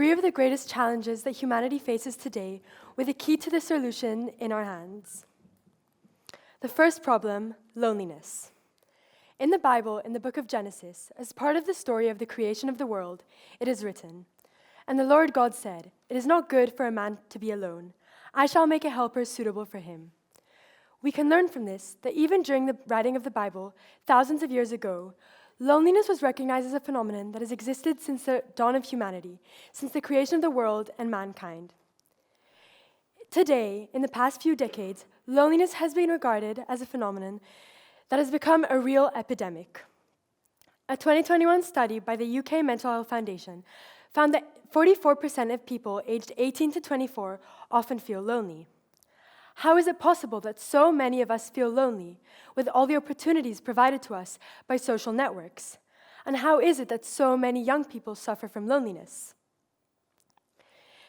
three of the greatest challenges that humanity faces today with a key to the solution in our hands. The first problem, loneliness. In the Bible, in the book of Genesis, as part of the story of the creation of the world, it is written, "And the Lord God said, 'It is not good for a man to be alone. I shall make a helper suitable for him.'" We can learn from this that even during the writing of the Bible, thousands of years ago, loneliness was recognized as a phenomenon that has existed since the dawn of humanity, since the creation of the world and mankind. Today, in the past few decades, loneliness has been regarded as a phenomenon that has become a real epidemic. A 2021 study by the UK Mental Health Foundation found that 44% of people aged 18 to 24 often feel lonely. How is it possible that so many of us feel lonely with all the opportunities provided to us by social networks? And how is it that so many young people suffer from loneliness?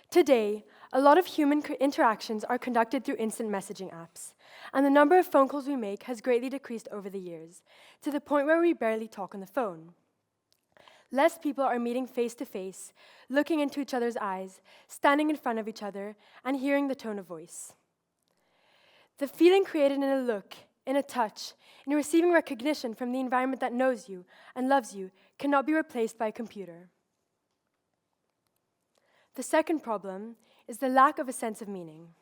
Today, a lot of human interactions are conducted through instant messaging apps, and the number of phone calls we make has greatly decreased over the years, to the point where we barely talk on the phone. Less people are meeting face to face, looking into each other's eyes, standing in front of each other, and hearing the tone of voice. The feeling created in a look, in a touch, in receiving recognition from the environment that knows you and loves you cannot be replaced by a computer. The second problem is the lack of a sense of meaning.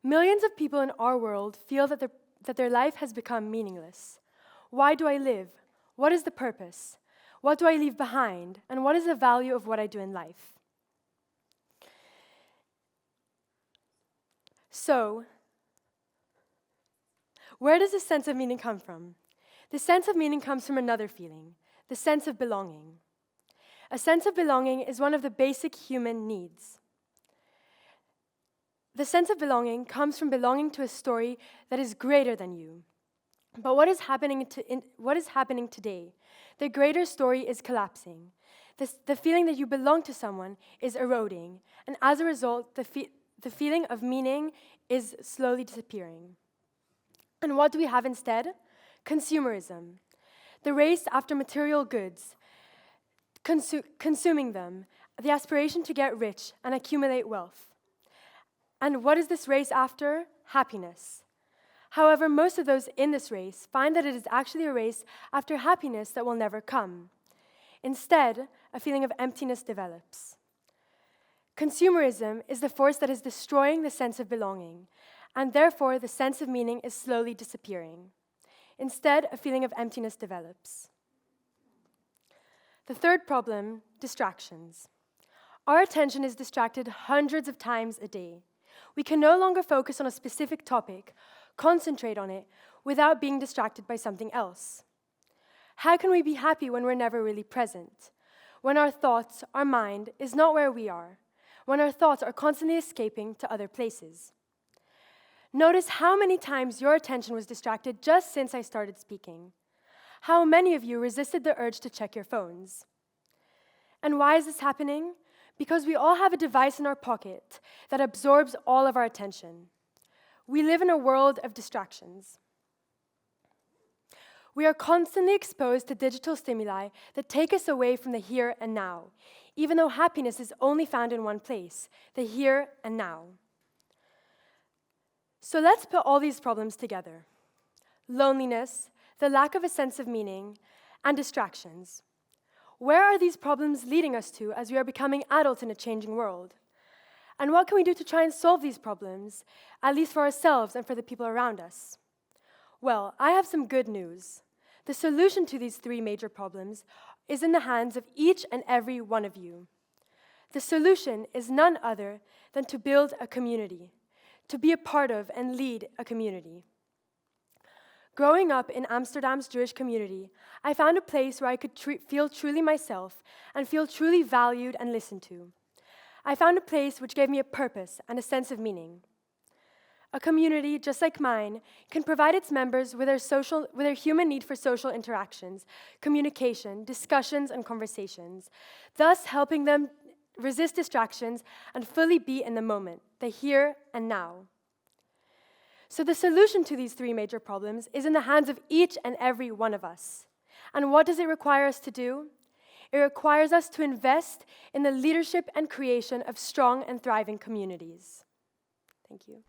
Millions of people in our world feel that their life has become meaningless. Why do I live? What is the purpose? What do I leave behind? And what is the value of what I do in life? So, where does this sense of meaning come from? The sense of meaning comes from another feeling, the sense of belonging. A sense of belonging is one of the basic human needs. The sense of belonging comes from belonging to a story that is greater than you. But what is happening today? The greater story is collapsing. The feeling that you belong to someone is eroding, and as a result, the feeling of meaning is slowly disappearing. And what do we have instead? Consumerism. The race after material goods, consuming them, the aspiration to get rich and accumulate wealth. And what is this race after? Happiness. However, most of those in this race find that it is actually a race after happiness that will never come. Instead, a feeling of emptiness develops. Consumerism is the force that is destroying the sense of belonging, and therefore the sense of meaning is slowly disappearing. Instead, a feeling of emptiness develops. The third problem, distractions. Our attention is distracted hundreds of times a day. We can no longer focus on a specific topic, concentrate on it, without being distracted by something else. How can we be happy when we're never really present? When our thoughts, our mind, is not where we are? When our thoughts are constantly escaping to other places? Notice how many times your attention was distracted just since I started speaking. How many of you resisted the urge to check your phones? And why is this happening? Because we all have a device in our pocket that absorbs all of our attention. We live in a world of distractions. We are constantly exposed to digital stimuli that take us away from the here and now, even though happiness is only found in one place, the here and now. So let's put all these problems together. Loneliness, the lack of a sense of meaning, and distractions. Where are these problems leading us to as we are becoming adults in a changing world? And what can we do to try and solve these problems, at least for ourselves and for the people around us? Well, I have some good news. The solution to these three major problems is in the hands of each and every one of you. The solution is none other than to build a community, to be a part of and lead a community. Growing up in Amsterdam's Jewish community, I found a place where I could feel truly myself and feel truly valued and listened to. I found a place which gave me a purpose and a sense of meaning. A community, just like mine, can provide its members with their human need for social interactions, communication, discussions, and conversations, thus helping them resist distractions and fully be in the moment, the here and now. So the solution to these three major problems is in the hands of each and every one of us. And what does it require us to do? It requires us to invest in the leadership and creation of strong and thriving communities. Thank you.